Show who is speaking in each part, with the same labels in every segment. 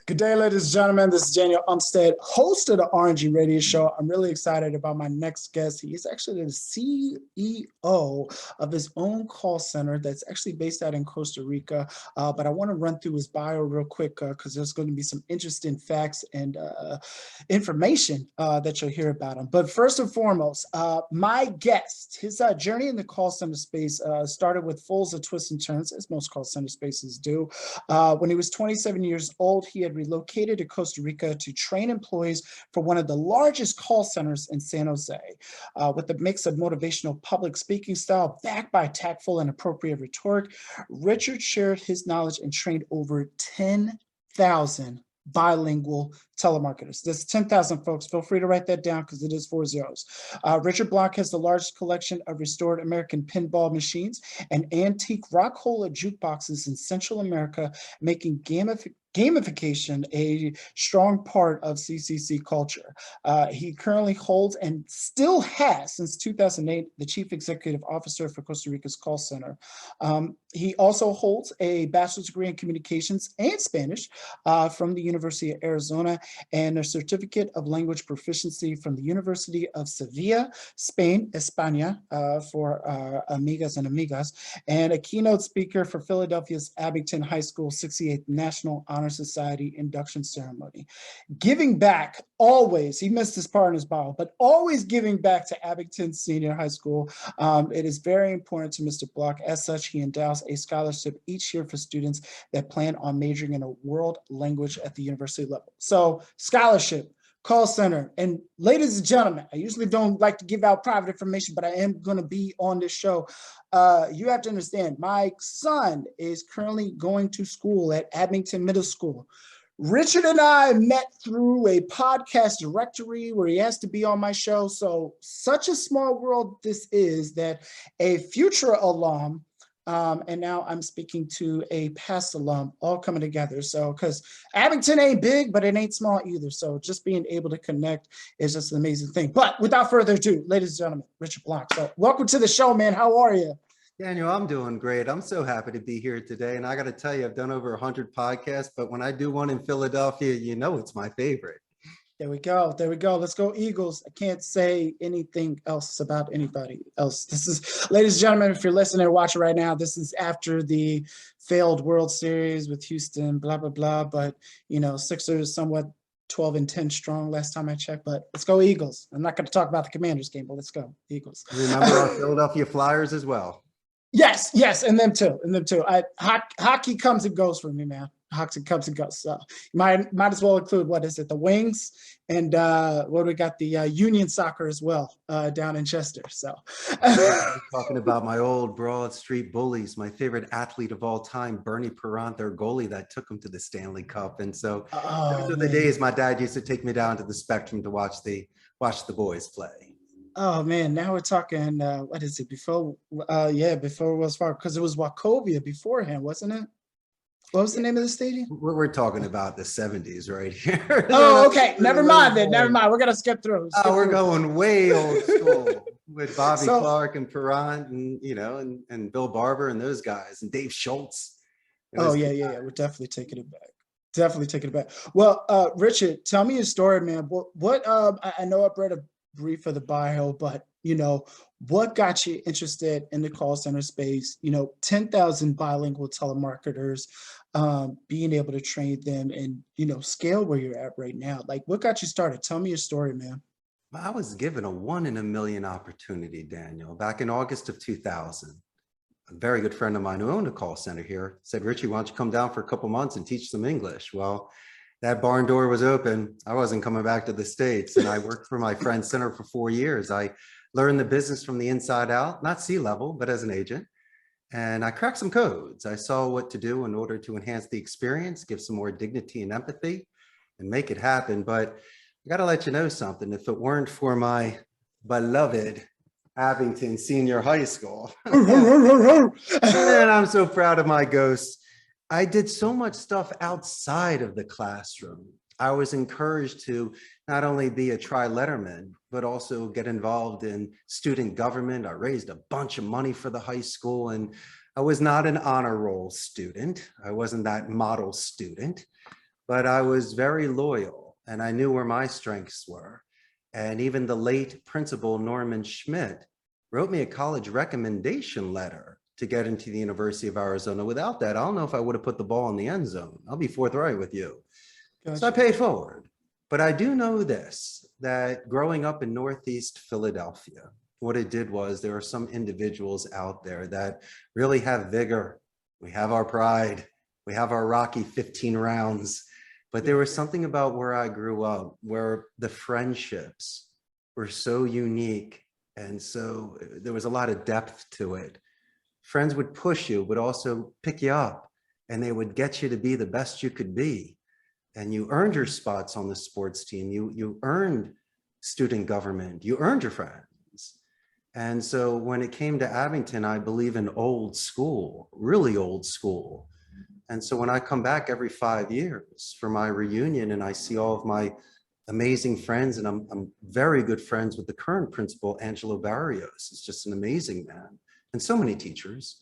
Speaker 1: Good day, ladies and gentlemen. This is Daniel Umstead, host of the RNG radio show. I'm really excited about my next guest. He is actually the CEO of his own call center that's actually based out in Costa Rica. But I want to run through his bio real quick because there's going to be some interesting facts and information that you'll hear about him. But first and foremost, my guest, his journey in the call center space started with fulls of twists and turns, as most call center spaces do. When he was 27 years old, he had relocated to Costa Rica to train employees for one of the largest call centers in San Jose. With a mix of motivational public speaking style backed by tactful and appropriate rhetoric, Richard shared his knowledge and trained over 10,000 bilingual telemarketers. There's 10,000 folks. Feel free to write that down because it is 4 zeros. Richard Block has the largest collection of restored American pinball machines and antique Rockola Jukeboxes in Central America, making gamification a strong part of CCC culture. He currently holds and still has, since 2008, the Chief Executive Officer for Costa Rica's call center. He also holds a bachelor's degree in communications and Spanish from the University of Arizona and a certificate of language proficiency from the University of Sevilla, Spain, España, for amigas and amigas, and a keynote speaker for Philadelphia's Abington High School 68th National Honor Society induction ceremony. Giving back always, he missed his part in his bio, but always giving back to Abington Senior High School. It is very important to Mr. Block. As such, he endows a scholarship each year for students that plan on majoring in a world language at the university level. So scholarship, call center, and ladies and gentlemen, I usually don't like to give out private information, but I am going to be on this show. You have to understand, my son is currently going to school at Abington Middle School. Richard and I met through a podcast directory where he has to be on my show. So such a small world this is that a future alum and now I'm speaking to a past alum, all coming together. So, because Abington ain't big, but it ain't small either. So just being able to connect is just an amazing thing. But without further ado, ladies and gentlemen, Richard Block. So welcome to the show, man. How are you?
Speaker 2: Daniel, I'm doing great. I'm so happy to be here today. And I got to tell you, I've done over 100 podcasts, but when I do one in Philadelphia, you know it's my favorite.
Speaker 1: There we go. There we go. Let's go Eagles. I can't say anything else about anybody else. This is, ladies and gentlemen, if you're listening or watching right now, this is after the failed World Series with Houston, blah, blah, blah. But, you know, Sixers somewhat 12-10 strong last time I checked, but let's go Eagles. I'm not going to talk about the Commanders game, but let's go Eagles.
Speaker 2: Remember our Philadelphia Flyers as well.
Speaker 1: Yes, and them too. Hockey comes and goes for me, man. Hockey comes and goes. So you might as well include, what is it, the Wings, and what do we got, the Union Soccer as well down in Chester. So
Speaker 2: talking about my old Broad Street Bullies, my favorite athlete of all time, Bernie Perrant, their goalie that took them to the Stanley Cup. And so those are the days my dad used to take me down to the Spectrum to watch the boys play.
Speaker 1: Oh man, now we're talking, what is it, before Wells Fargo, because it was Wachovia beforehand, wasn't it? What was the name of the stadium?
Speaker 2: We're talking about the 70s right here.
Speaker 1: Oh, okay, never mind then, never mind. We're going to skip through.
Speaker 2: We're going way old school with Bobby Clark and Perrant and, you know, and Bill Barber and those guys and Dave Schultz.
Speaker 1: Oh, yeah. We're definitely taking it back. Definitely taking it back. Well, Richard, tell me your story, man. What I know I've read a brief of the bio, but you know, what got you interested in the call center space? You know, 10,000 bilingual telemarketers, being able to train them and, you know, scale where you're at right now. Like, what got you started? Tell me your story, man.
Speaker 2: I was given a 1 in a million opportunity, Daniel, back in August of 2000. A very good friend of mine who owned a call center here said, Richie, why don't you come down for a couple months and teach some English? Well, that barn door was open. I wasn't coming back to the States, and I worked for my friend's center for 4 years. I learned the business from the inside out, not C-level, but as an agent. And I cracked some codes. I saw what to do in order to enhance the experience, give some more dignity and empathy, and make it happen. But I got to let you know something. If it weren't for my beloved Abington Senior High School, and I'm so proud of my ghosts, I did so much stuff outside of the classroom. I was encouraged to not only be a tri-letterman, but also get involved in student government. I raised a bunch of money for the high school, and I was not an honor roll student. I wasn't that model student, but I was very loyal and I knew where my strengths were. And even the late principal, Norman Schmidt, wrote me a college recommendation letter to get into the University of Arizona. Without that, I don't know if I would have put the ball in the end zone. I'll be forthright with you.
Speaker 1: Gotcha.
Speaker 2: So I paid forward. But I do know this, that growing up in Northeast Philadelphia, what it did was there are some individuals out there that really have vigor. We have our pride. We have our rocky 15 rounds. But there was something about where I grew up, where the friendships were so unique. And so there was a lot of depth to it. Friends would push you, but also pick you up, and they would get you to be the best you could be. And you earned your spots on the sports team. You earned student government. You earned your friends. And so when it came to Abington, I believe in old school, really old school. And so when I come back every 5 years for my reunion and I see all of my amazing friends, and I'm very good friends with the current principal, Angelo Barrios, is just an amazing man, and so many teachers.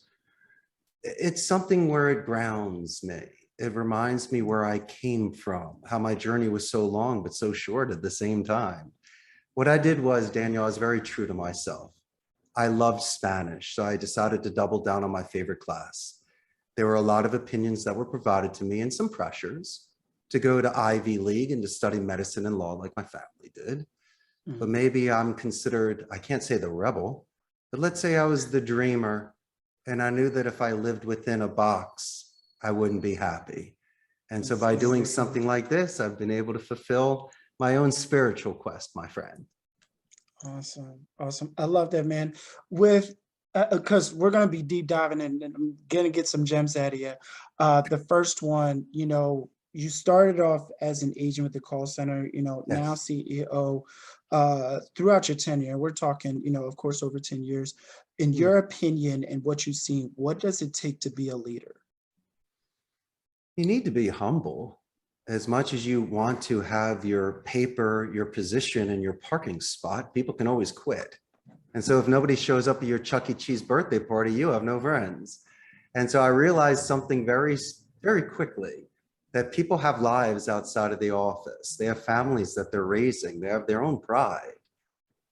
Speaker 2: It's something where it grounds me. It reminds me where I came from, how my journey was so long, but so short at the same time. What I did was, Daniel, I was very true to myself. I loved Spanish, so I decided to double down on my favorite class. There were a lot of opinions that were provided to me and some pressures to go to Ivy League and to study medicine and law like my family did. But maybe I'm considered, I can't say the rebel, but let's say I was the dreamer, and I knew that if I lived within a box, I wouldn't be happy. And so by doing something like this, I've been able to fulfill my own spiritual quest, my friend.
Speaker 1: Awesome. Awesome. I love that, man. With because we're going to be deep diving in, and I'm going to get some gems out of you. The first one, you started off as an agent with the call center, now
Speaker 2: Yes.
Speaker 1: CEO. Throughout your tenure, we're talking, of course, over 10 years. In your opinion and what you've seen, what does it take to be a leader?
Speaker 2: You need to be humble. As much as you want to have your paper, your position, and your parking spot, people can always quit. And so if nobody shows up at your Chuck E. Cheese birthday party, you have no friends. And so I realized something very, very quickly, that people have lives outside of the office. They have families that they're raising. They have their own pride.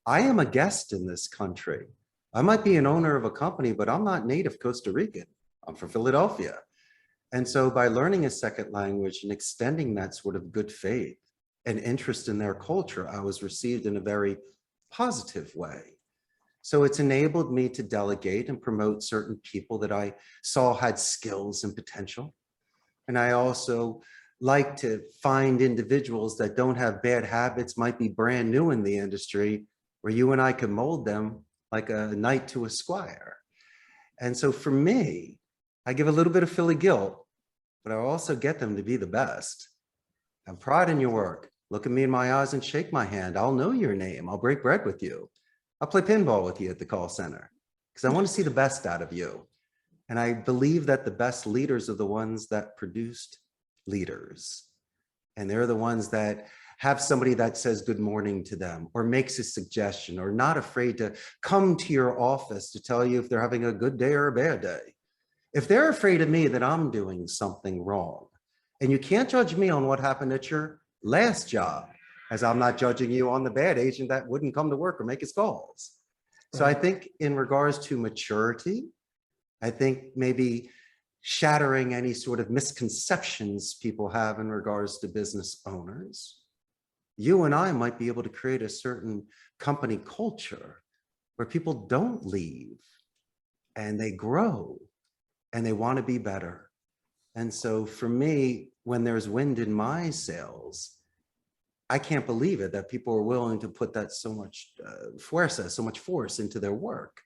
Speaker 2: I am a guest in this country. I might be an owner of a company, but I'm not native Costa Rican. I'm from Philadelphia. And so by learning a second language and extending that sort of good faith and interest in their culture, I was received in a very positive way. So it's enabled me to delegate and promote certain people that I saw had skills and potential. And I also like to find individuals that don't have bad habits, might be brand new in the industry, where you and I can mold them like a knight to a squire. And so for me, I give a little bit of Philly guilt, but I also get them to be the best. Have pride in your work. Look at me in my eyes and shake my hand. I'll know your name. I'll break bread with you. I'll play pinball with you at the call center because I want to see the best out of you. And I believe that the best leaders are the ones that produced leaders. And they're the ones that have somebody that says good morning to them or makes a suggestion or not afraid to come to your office to tell you if they're having a good day or a bad day. If they're afraid of me that I'm doing something wrong, and you can't judge me on what happened at your last job, as I'm not judging you on the bad agent that wouldn't come to work or make his calls. So I think in regards to maturity, I think maybe shattering any sort of misconceptions people have in regards to business owners, you and I might be able to create a certain company culture where people don't leave and they grow and they want to be better. And so for me, when there's wind in my sails, I can't believe it that people are willing to put that so much force into their work.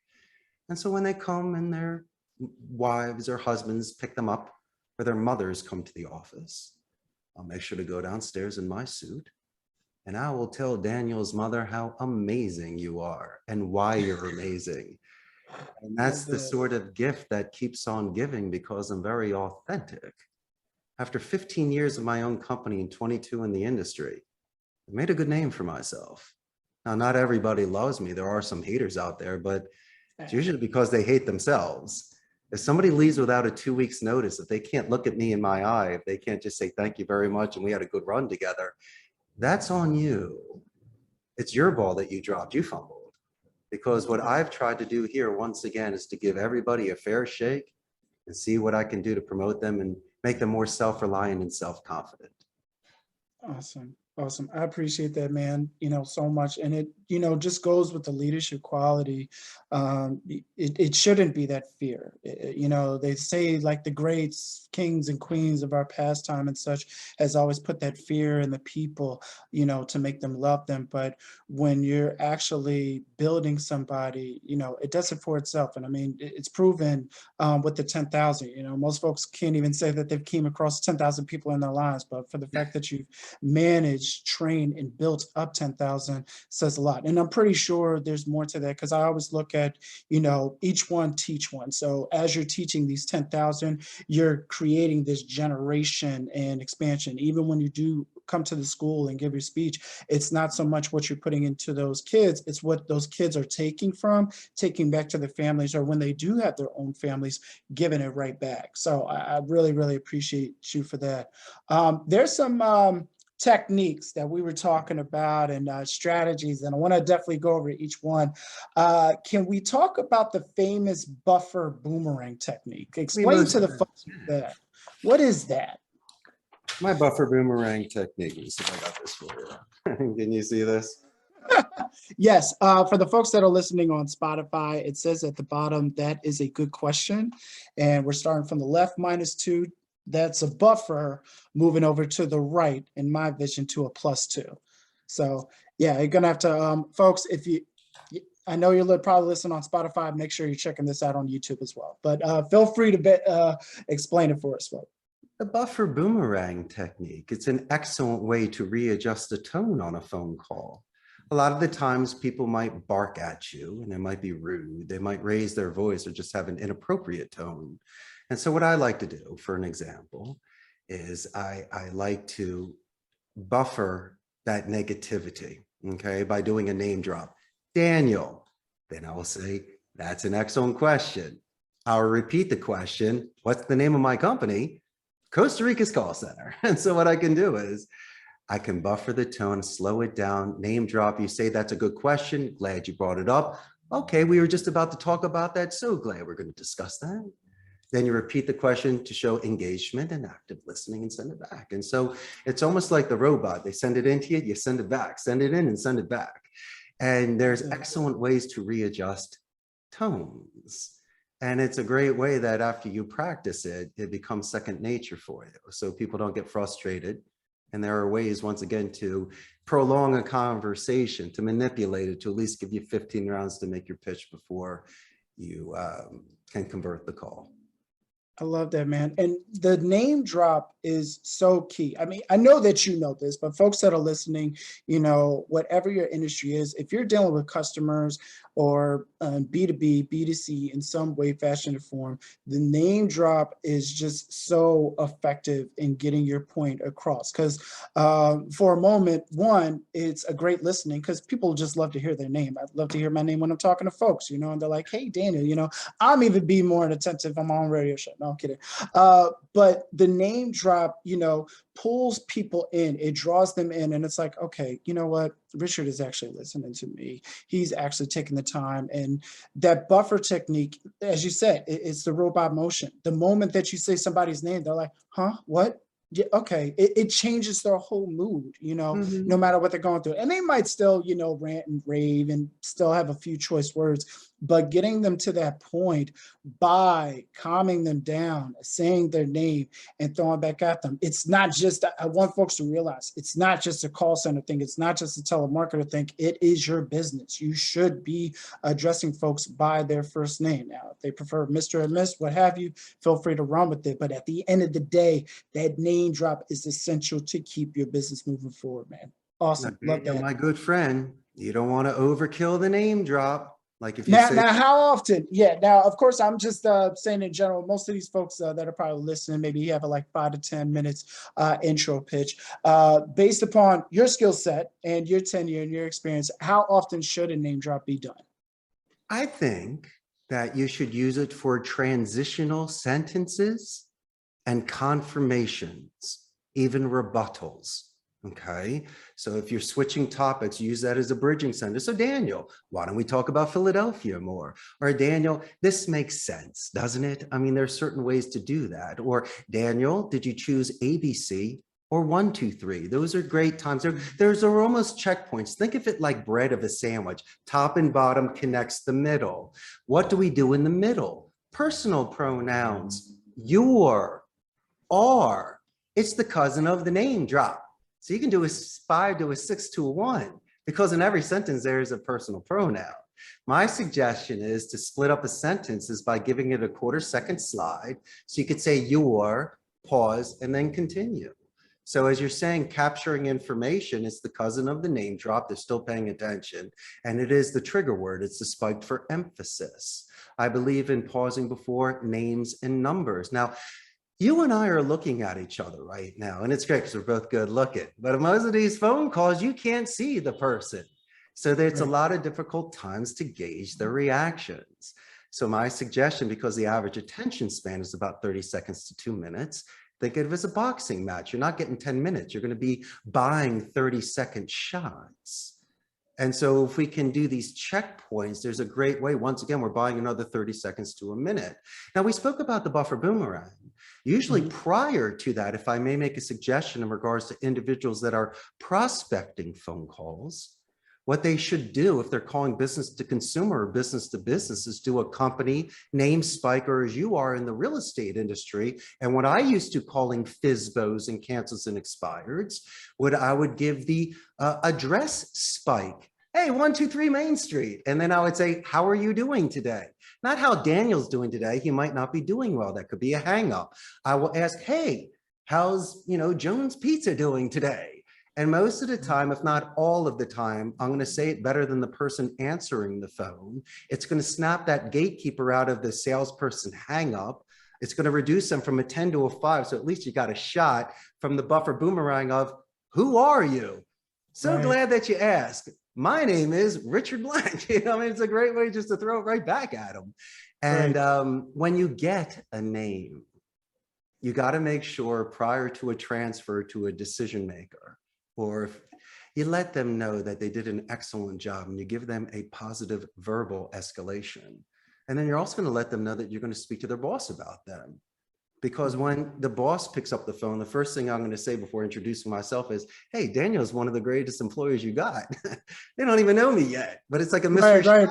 Speaker 2: And so when they come and their wives or husbands pick them up, or their mothers come to the office, I'll make sure to go downstairs in my suit and I will tell Daniel's mother how amazing you are and why you're amazing. And that's the sort of gift that keeps on giving because I'm very authentic. After 15 years of my own company and 22 in the industry, I made a good name for myself. Now, not everybody loves me. There are some haters out there, but it's usually because they hate themselves. If somebody leaves without a 2 weeks notice, if they can't look at me in my eye, if they can't just say, thank you very much, and we had a good run together, that's on you. It's your ball that you dropped, you fumbled. Because what I've tried to do here, once again, is to give everybody a fair shake and see what I can do to promote them and make them more self-reliant and self-confident.
Speaker 1: Awesome. Awesome. I appreciate that, man, so much. And it, just goes with the leadership quality. It shouldn't be that fear. They say like the greats, kings and queens of our pastime and such has always put that fear in the people, to make them love them. But when you're actually building somebody, it does it for itself. And I mean, it's proven with the 10,000, most folks can't even say that they've came across 10,000 people in their lives, but for the fact that you've managed, trained, and built up 10,000 says a lot. And I'm pretty sure there's more to that, because I always look at, each one teach one. So as you're teaching these 10,000, you're creating this generation and expansion. Even when you do come to the school and give your speech, it's not so much what you're putting into those kids, it's what those kids are taking back to their families, or when they do have their own families, giving it right back. So I really, really appreciate you for that. There's some techniques that we were talking about and strategies, and I want to definitely go over each one. Can we talk about the famous buffer boomerang technique? Explain to the folks that. What is that?
Speaker 2: My buffer boomerang technique. Let me see if I got this for you. Can you see this?
Speaker 1: Yes. For the folks that are listening on Spotify, it says at the bottom, that is a good question. And we're starting from the left, -2. That's a buffer, moving over to the right, in my vision, to a +2. So yeah, you're gonna have to, folks, I know you're probably listening on Spotify, make sure you're checking this out on YouTube as well. But feel free to explain it for us, folks.
Speaker 2: The buffer boomerang technique. It's an excellent way to readjust the tone on a phone call. A lot of the times people might bark at you and they might be rude. They might raise their voice or just have an inappropriate tone. And so what I like to do, for an example, is I like to buffer that negativity, okay, by doing a name drop. Daniel. Then I will say, that's an excellent question. I'll repeat the question. What's the name of my company? Costa Rica's call center. And so what I can do is I can buffer the tone, slow it down, name drop. You say, that's a good question. Glad you brought it up. Okay, we were just about to talk about that. So glad we're going to discuss that. Then you repeat the question to show engagement and active listening and send it back. And so it's almost like the robot. They send it into you, you send it back, send it in and send it back. And there's excellent ways to readjust tones. And it's a great way that after you practice it, it becomes second nature for you. So people don't get frustrated. And there are ways, once again, to prolong a conversation, to manipulate it, to at least give you 15 rounds to make your pitch before you can convert the call.
Speaker 1: I love that, man. And the name drop is so key. I mean, I know that you know this, but folks that are listening, whatever your industry is, if you're dealing with customers or B2B, B2C in some way, fashion, or form, the name drop is just so effective in getting your point across. Because for a moment, one, it's a great listening, because people just love to hear their name. I'd love to hear my name when I'm talking to folks, and they're like, hey, Daniel, I'm even be more attentive on my own radio show. No, I'm kidding. But the name drop, pulls people in, it draws them in, and it's like, okay, you know what? Richard is actually listening to me. He's actually taking the time. And that buffer technique, as you said, it's the robot motion. The moment that you say somebody's name, they're like, huh, what? Yeah, okay. It changes their whole mood, no matter what they're going through. And they might still, rant and rave and still have a few choice words, but getting them to that point by calming them down, saying their name and throwing back at them. It's not just, I want folks to realize, it's not just a call center thing. It's not just a telemarketer thing. It is your business. You should be addressing folks by their first name. Now, if they prefer Mr. or Miss, what have you, feel free to run with it. But at the end of the day, that name drop is essential to keep your business moving forward, man. Awesome. Love that.
Speaker 2: My good friend, you don't want to overkill the name drop. Like if you say,
Speaker 1: now, how often? Yeah. Now, of course, I'm just saying in general, most of these folks that are probably listening, maybe you have a 5 to 10 minutes intro pitch. Based upon your skill set and your tenure and your experience, how often should a name drop be done?
Speaker 2: I think that you should use it for transitional sentences and confirmations, even rebuttals. Okay, so if you're switching topics, use that as a bridging sentence. So Daniel, why don't we talk about Philadelphia more? Or Daniel, this makes sense, doesn't it? I mean, there's certain ways to do that. Or Daniel, did you choose ABC or 1, 2, 3? Those are great times. There's are almost checkpoints. Think of it like bread of a sandwich. Top and bottom connects the middle. What do we do in the middle? Personal pronouns, your, are. It's the cousin of the name drop. So you can do a 5 to a 6 to a 1 because in every sentence there is a personal pronoun. My suggestion is to split up a sentence is by giving it a 1/4 second slide. So you could say your, pause, and then continue. So as you're saying, capturing information is the cousin of the name drop. They're still paying attention. And it is the trigger word. It's the spike for emphasis. I believe in pausing before names and numbers. Now, you and I are looking at each other right now, and it's great because we're both good looking. But most of these phone calls, you can't see the person. So there's a lot of difficult times to gauge their reactions. So my suggestion, because the average attention span is about 30 seconds to 2 minutes, think of it as a boxing match. You're not getting 10 minutes. You're going to be buying 30-second shots. And so if we can do these checkpoints, there's a great way. Once again, we're buying another 30 seconds to a minute. Now, we spoke about the buffer boomerang. Usually prior to that, if I may make a suggestion in regards to individuals that are prospecting phone calls, what they should do if they're calling business to consumer or business to business is do a company name spike, or as you are in the real estate industry, and what I used to calling FISBOs and cancels and expireds, what I would give the address spike. Hey, 123 Main Street. And then I would say, how are you doing today? Not how Daniel's doing today. He might not be doing well. That could be a hang up. I will ask, hey, how's, Jones Pizza doing today? And most of the time, if not all of the time, I'm going to say it better than the person answering the phone. It's going to snap that gatekeeper out of the salesperson hang up. It's going to reduce them from a 10 to a 5. So at least you got a shot from the buffer boomerang of, who are you? So glad that you asked. My name is Richard Blank. It's a great way just to throw it right back at them. And when you get a name, you got to make sure prior to a transfer to a decision maker, or if you let them know that they did an excellent job and you give them a positive verbal escalation. And then you're also going to let them know that you're going to speak to their boss about them. Because when the boss picks up the phone, the first thing I'm going to say before introducing myself is, hey, Daniel's one of the greatest employees you got. They don't even know me yet, but it's like a mystery.
Speaker 1: Right.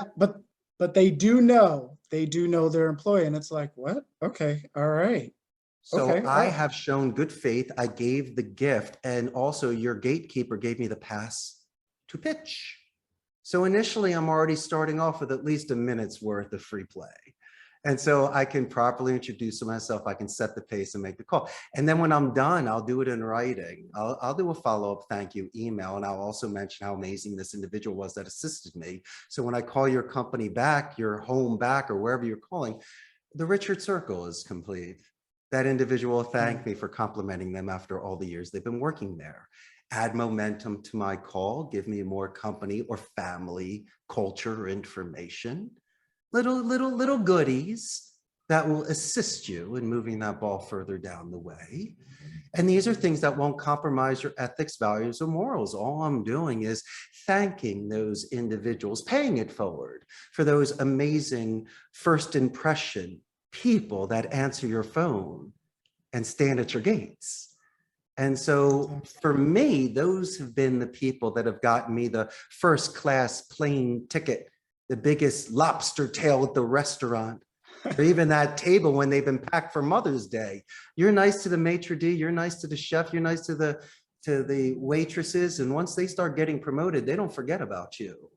Speaker 1: But they do know their employee, and it's like, what? Okay. All right.
Speaker 2: So I have shown good faith. I gave the gift, and also your gatekeeper gave me the pass to pitch. So initially I'm already starting off with at least a minute's worth of free play. And so I can properly introduce myself. I can set the pace and make the call. And then when I'm done, I'll do it in writing. I'll do a follow-up thank you email. And I'll also mention how amazing this individual was that assisted me. So when I call your company back, your home back, or wherever you're calling, the Richard Circle is complete. That individual thanked me for complimenting them after all the years they've been working there. Add momentum to my call, give me more company or family culture information. Little goodies that will assist you in moving that ball further down the way. And these are things that won't compromise your ethics, values, or morals. All I'm doing is thanking those individuals, paying it forward for those amazing first impression people that answer your phone and stand at your gates. And so for me, those have been the people that have gotten me the first class plane ticket, the biggest lobster tail at the restaurant, or even that table when they've been packed for Mother's Day. You're nice to the maitre d', you're nice to the chef, you're nice to the waitresses. And once they start getting promoted, they don't forget about you.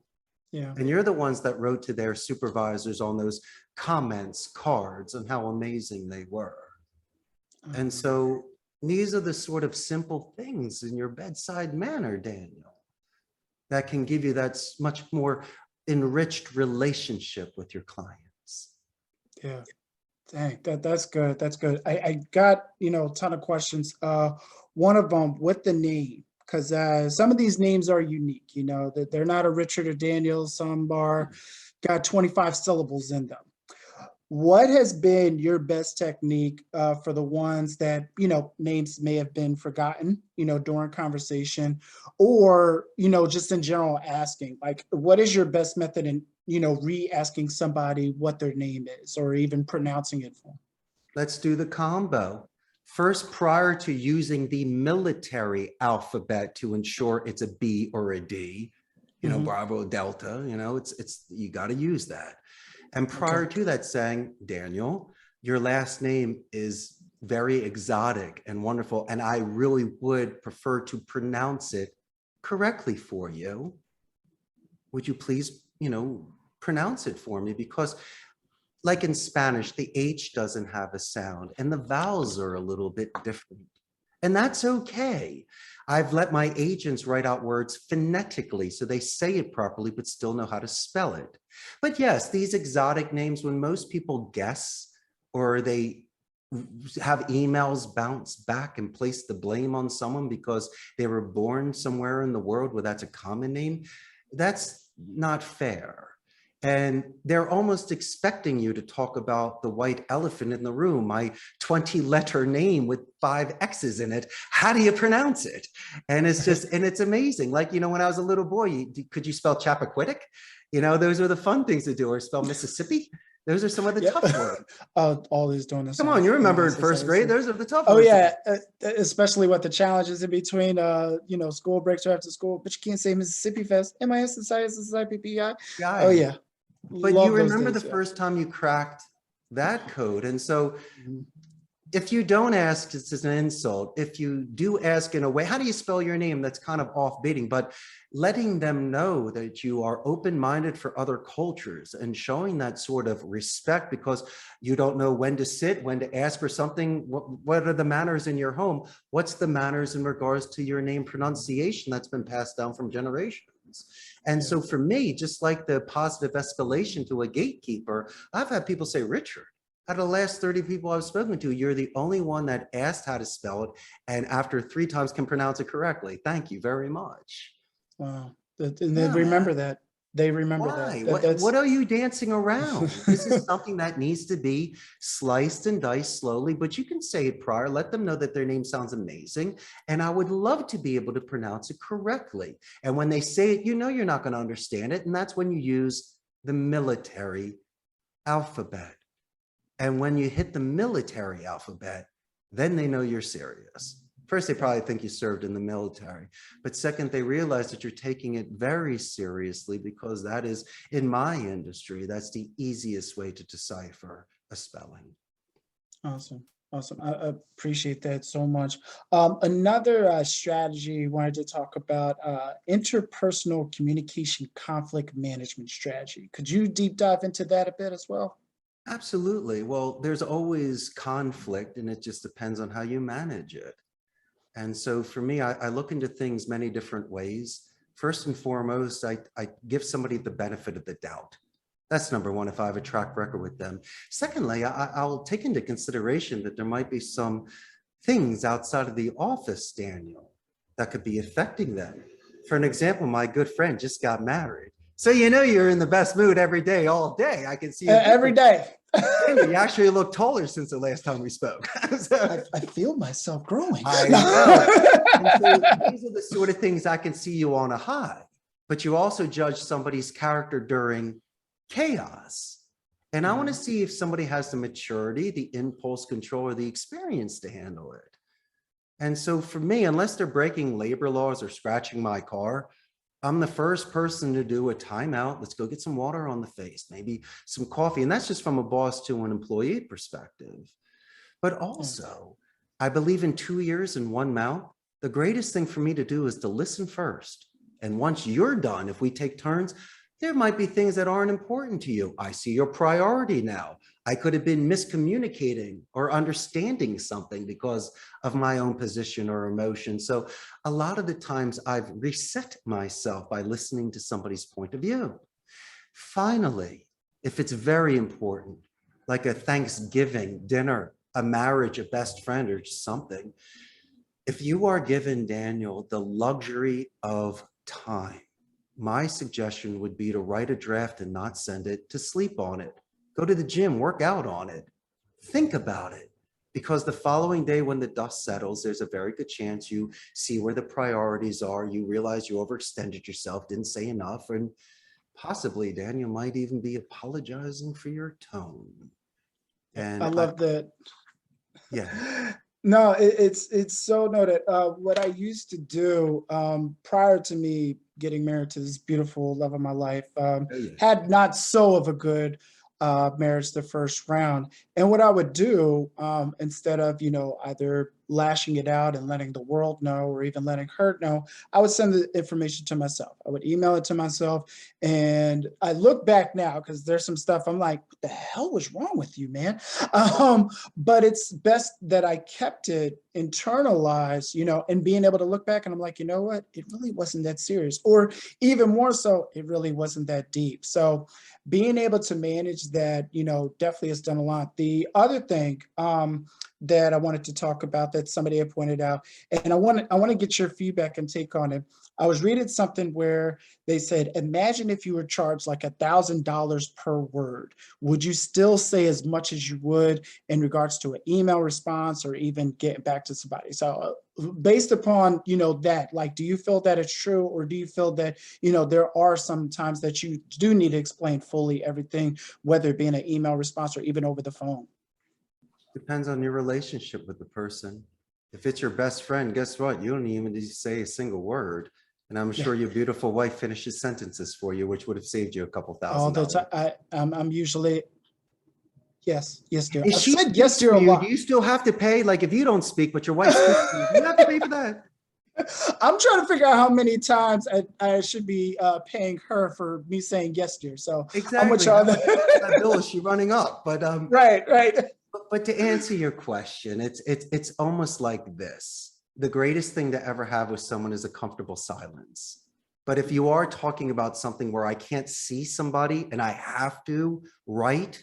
Speaker 1: Yeah.
Speaker 2: And you're the ones that wrote to their supervisors on those comments, cards, on how amazing they were. And so these are the sort of simple things in your bedside manner, Daniel, that can give you that much more enriched relationship with your clients.
Speaker 1: Yeah. Dang, that's good. That's good. I got, a ton of questions. One of them with the name, because some of these names are unique, that they're not a Richard or Daniel. Some are got 25 syllables in them. What has been your best technique for the ones that, names may have been forgotten, during conversation, or, just in general asking, like, what is your best method in, re-asking somebody what their name is, or even pronouncing it for them?
Speaker 2: Let's do the combo. First, prior to using the military alphabet to ensure it's a B or a D, Bravo, Delta, you got to use that. And prior to that, saying, Daniel, your last name is very exotic and wonderful, and I really would prefer to pronounce it correctly for you. Would you please, pronounce it for me? Because like in Spanish, the H doesn't have a sound and the vowels are a little bit different. And that's okay. I've let my agents write out words phonetically so they say it properly, but still know how to spell it. But yes, these exotic names, when most people guess or they have emails bounce back and place the blame on someone because they were born somewhere in the world where that's a common name, that's not fair. And they're almost expecting you to talk about the white elephant in the room, my 20-letter name with 5 X's in it. How do you pronounce it? And it's just, and it's amazing. Like, when I was a little boy, could you spell Chappaquiddick? Those are the fun things to do, or spell Mississippi. Those are some of the tough words.
Speaker 1: Always doing this.
Speaker 2: Come on, you remember in first grade, those are the tough words.
Speaker 1: Oh yeah, especially with the challenges in between, school breaks or after school, but you can't say Mississippi Fest, MISSISSIPPI. Oh yeah.
Speaker 2: But you remember the first time you cracked that code. And so if you don't ask, it's an insult. If you do ask in a way, how do you spell your name? That's kind of off-beating, but letting them know that you are open-minded for other cultures and showing that sort of respect, because you don't know when to sit, when to ask for something. What are the manners in your home? What's the manners in regards to your name pronunciation that's been passed down from generations? And so for me, just like the positive escalation to a gatekeeper, I've had people say, Richard, out of the last 30 people I've spoken to, you're the only one that asked how to spell it, and after 3 times can pronounce it correctly. Thank you very much.
Speaker 1: Wow. And they remember that. They remember that.
Speaker 2: What are you dancing around? This is something that needs to be sliced and diced slowly, but you can say it prior, let them know that their name sounds amazing. And I would love to be able to pronounce it correctly. And when they say it, you're not going to understand it. And that's when you use the military alphabet. And when you hit the military alphabet, then they know you're serious. First, they probably think you served in the military, but second, they realize that you're taking it very seriously, because that is, in my industry, that's the easiest way to decipher a spelling.
Speaker 1: Awesome. Awesome. I appreciate that so much. Another strategy I wanted to talk about, interpersonal communication conflict management strategy. Could you deep dive into that a bit as well?
Speaker 2: Absolutely. Well, there's always conflict, and it just depends on how you manage it. And so for me, I look into things many different ways. First and foremost, I give somebody the benefit of the doubt. That's number one, if I have a track record with them. Secondly, I'll take into consideration that there might be some things outside of the office, Daniel, that could be affecting them. For an example, my good friend just got married. So you're in the best mood every day, all day. I can see you
Speaker 1: every day.
Speaker 2: You actually look taller since the last time we spoke. So,
Speaker 1: I feel myself growing.
Speaker 2: I know. And so these are the sort of things I can see you on a high, but you also judge somebody's character during chaos. And I want to see if somebody has the maturity, the impulse control, or the experience to handle it. And so for me, unless they're breaking labor laws or scratching my car, I'm the first person to do a timeout. Let's go get some water on the face, maybe some coffee. And that's just from a boss to an employee perspective. But also, I believe in 2 ears and 1 mouth. The greatest thing for me to do is to listen first. And once you're done, if we take turns, there might be things that aren't important to you. I see your priority now. I could have been miscommunicating or understanding something because of my own position or emotion. So a lot of the times I've reset myself by listening to somebody's point of view. Finally, if it's very important, like a Thanksgiving dinner, a marriage, a best friend, or just something, if you are given, Daniel, the luxury of time, my suggestion would be to write a draft and not send it, to sleep on it. Go to the gym, work out on it. Think about it. Because the following day, when the dust settles, there's a very good chance you see where the priorities are. You realize you overextended yourself, didn't say enough, and possibly, Dan, you might even be apologizing for your tone.
Speaker 1: I
Speaker 2: And
Speaker 1: love that.
Speaker 2: yeah.
Speaker 1: No, it's so noted. What I used to do prior to me getting married to this beautiful love of my life,
Speaker 2: Oh, yeah.
Speaker 1: had not so of a good marriage the first round. And what I would do, instead of, either lashing it out and letting the world know or even letting her know, I would send the information to myself. I would email it to myself. And I look back now because there's some stuff I'm like, what the hell was wrong with you, man? But it's best that I kept it internalized, and being able to look back and I'm like, you know what? It really wasn't that serious. Or even more so, it really wasn't that deep. So being able to manage that, definitely has done a lot. The other thing that I wanted to talk about that somebody had pointed out, and I want to get your feedback and take on it. I was reading something where they said, imagine if you were charged like $1,000 per word. Would you still say as much as you would in regards to an email response or even getting back to somebody? So based upon, that, like, do you feel that it's true, or do you feel that, there are some times that you do need to explain fully everything, whether it be in an email response or even over the phone?
Speaker 2: Depends on your relationship with the person. If it's your best friend, guess what? You don't even need to say a single word. And I'm sure your beautiful wife finishes sentences for you, which would have saved you a couple
Speaker 1: All the
Speaker 2: $1,000.
Speaker 1: time. I'm usually, yes, dear.
Speaker 2: If
Speaker 1: I've
Speaker 2: she
Speaker 1: said yes,
Speaker 2: speaks
Speaker 1: dear,
Speaker 2: for
Speaker 1: a
Speaker 2: you, do
Speaker 1: lot.
Speaker 2: you still have to pay? Like if you don't speak, but your wife speaks for you, do you have to pay for that?
Speaker 1: I'm trying to figure out how many times I should be paying her for me saying yes, dear. So how much
Speaker 2: Exactly.
Speaker 1: are
Speaker 2: How much
Speaker 1: the
Speaker 2: that bill is she running up? But
Speaker 1: right, right.
Speaker 2: but to answer your question, it's almost like this. The greatest thing to ever have with someone is a comfortable silence. But if you are talking about something where I can't see somebody and I have to write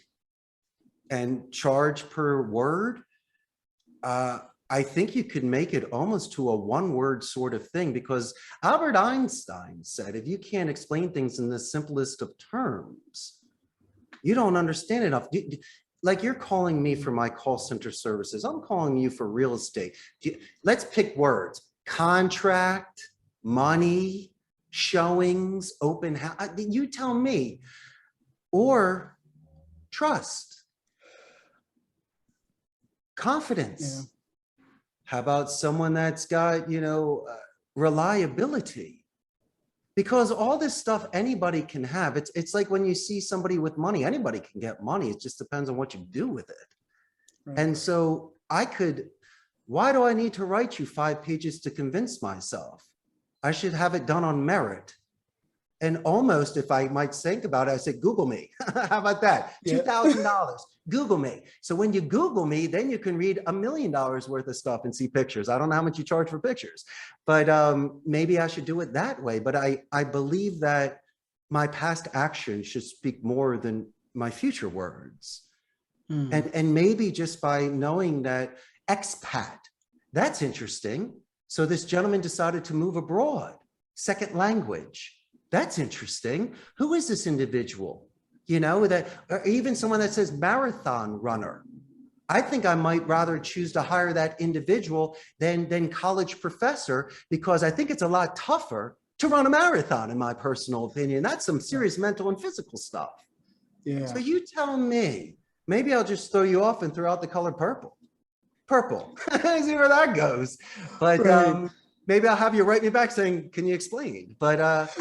Speaker 2: and charge per word, I think you could make it almost to a one-word sort of thing, because Albert Einstein said, if you can't explain things in the simplest of terms, you don't understand enough. Like you're calling me for my call center services. I'm calling you for real estate. Let's pick words: contract, money, showings, open house. You tell me. Or trust,
Speaker 1: Yeah.
Speaker 2: confidence. How about someone that's got, reliability? Because all this stuff anybody can have. It's like when you see somebody with money, anybody can get money. It just depends on what you do with it.
Speaker 1: Right.
Speaker 2: And so why do I need to write you 5 pages to convince myself? I should have it done on merit. And almost, if I might think about it, I said, Google me. How about that?
Speaker 1: Yeah.
Speaker 2: $2,000, Google me. So when you Google me, then you can read $1 million worth of stuff and see pictures. I don't know how much you charge for pictures, but maybe I should do it that way. But I believe that my past actions should speak more than my future words. And maybe just by knowing that expat, that's interesting. So this gentleman decided to move abroad, second language. That's interesting. Who is this individual? Or even someone that says marathon runner. I think I might rather choose to hire that individual than college professor, because I think it's a lot tougher to run a marathon, in my personal opinion. That's some serious mental and physical stuff.
Speaker 1: Yeah.
Speaker 2: So you tell me, maybe I'll just throw you off and throw out the color purple. See where that goes. But
Speaker 1: Right.
Speaker 2: maybe I'll have you write me back saying, can you explain? But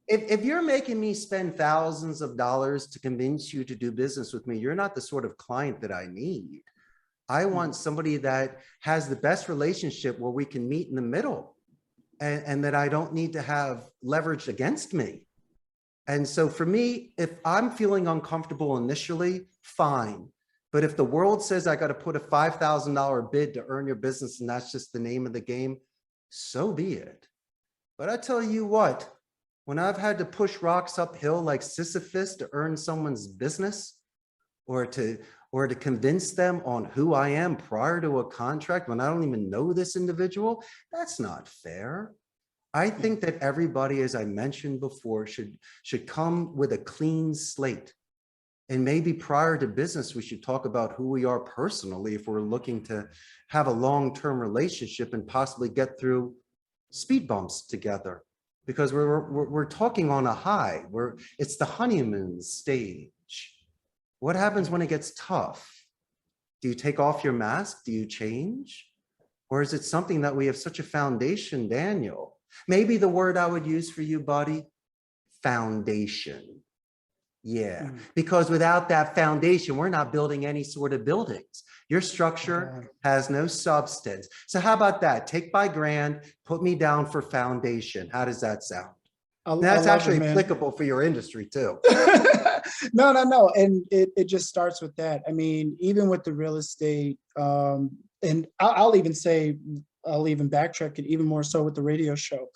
Speaker 2: if you're making me spend thousands of dollars to convince you to do business with me, you're not the sort of client that I need. I want somebody that has the best relationship where we can meet in the middle, and that I don't need to have leverage against me. And so for me, if I'm feeling uncomfortable initially, fine. But if the world says I got to put a $5,000 bid to earn your business, and that's just the name of the game, so be it. But I tell you what, when I've had to push rocks uphill like Sisyphus to earn someone's business, or to convince them on who I am prior to a contract when I don't even know this individual, that's not fair. I think that everybody, as I mentioned before, should come with a clean slate. And maybe prior to business, we should talk about who we are personally if we're looking to have a long-term relationship and possibly get through speed bumps together. Because we're talking on a high, it's the honeymoon stage. What happens when it gets tough? Do you take off your mask? Do you change? Or is it something that we have such a foundation, Daniel? Maybe the word I would use for you, buddy, foundation. Yeah, because without that foundation, we're not building any sort of buildings. Your structure has no substance. So how about that? Take my grand, put me down for foundation. How does that sound? That's actually applicable for your industry too.
Speaker 1: No. And it just starts with that. I mean, even with the real estate, and I'll even backtrack it even more so with the radio show.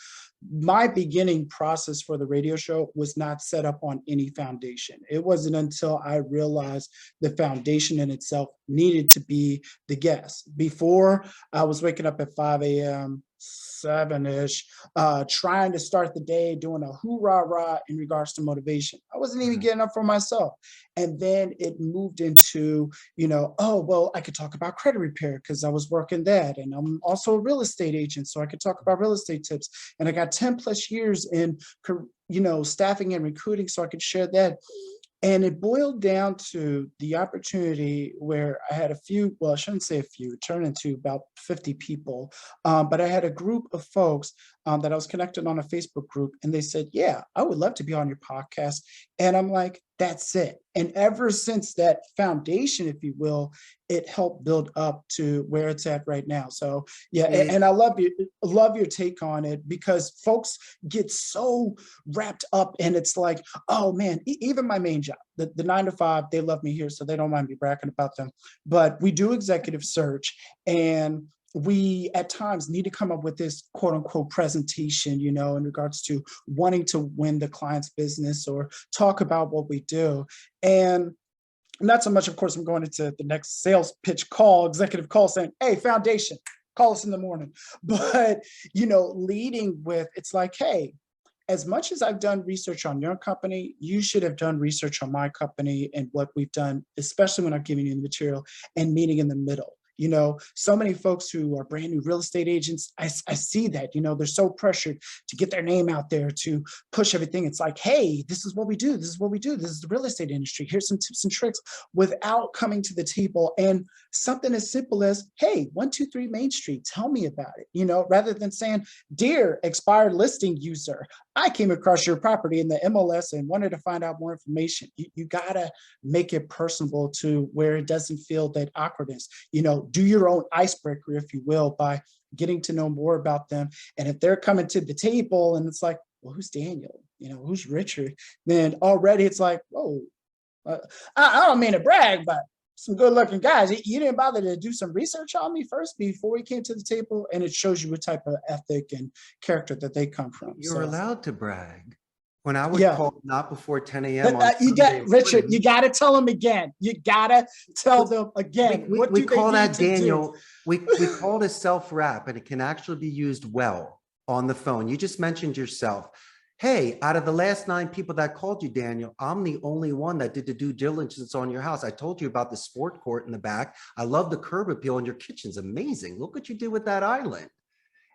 Speaker 1: My beginning process for the radio show was not set up on any foundation. It wasn't until I realized the foundation in itself needed to be the guest. Before, I was waking up at 5 a.m., 7-ish, trying to start the day, doing a hoorah-rah in regards to motivation. I wasn't even getting up for myself. And then it moved into, oh, well, I could talk about credit repair because I was working that. And I'm also a real estate agent, so I could talk about real estate tips. And I got 10 plus years in, staffing and recruiting, so I could share that. And it boiled down to the opportunity where I had a few, well, I shouldn't say a few, it turned into about 50 people. But I had a group of folks that I was connected on a Facebook group, and they said, yeah, I would love to be on your podcast. And I'm like, that's it. And ever since that foundation, if you will, it helped build up to where it's at right now. So yeah, and I love your take on it, because folks get so wrapped up, and it's like, oh man, even my main job, the 9 to 5, they love me here, so they don't mind me bragging about them. But we do executive search, and we at times need to come up with this quote unquote presentation, in regards to wanting to win the client's business or talk about what we do. And not so much, of course, I'm going into the next sales pitch call, executive call saying, hey, foundation, call us in the morning. But, leading with, it's like, hey, as much as I've done research on your company, you should have done research on my company and what we've done, especially when I'm giving you the material, and meeting in the middle. So many folks who are brand new real estate agents, I see that, they're so pressured to get their name out there, to push everything. It's like, hey, this is what we do. This is what we do. This is the real estate industry. Here's some tips and tricks, without coming to the table and something as simple as, hey, 123 Main Street, tell me about it, rather than saying, dear expired listing user, I came across your property in the MLS and wanted to find out more information. You gotta make it personable to where it doesn't feel that awkwardness. Do your own icebreaker, if you will, by getting to know more about them. And if they're coming to the table and it's like, well, who's Daniel? Who's Richard? Then already it's like, whoa, I don't mean to brag, but some good looking guys. You didn't bother to do some research on me first before we came to the table. And it shows you what type of ethic and character that they come from.
Speaker 2: You're allowed to brag. When I would call not before 10 a.m.
Speaker 1: Richard, you got to tell them again. You got to tell them again.
Speaker 2: We call that, Daniel, we call it a self-wrap, and it can actually be used well on the phone. You just mentioned yourself. Hey, out of the last 9 people that called you, Daniel, I'm the only one that did the due diligence on your house. I told you about the sport court in the back. I love the curb appeal, and your kitchen's amazing. Look what you did with that island.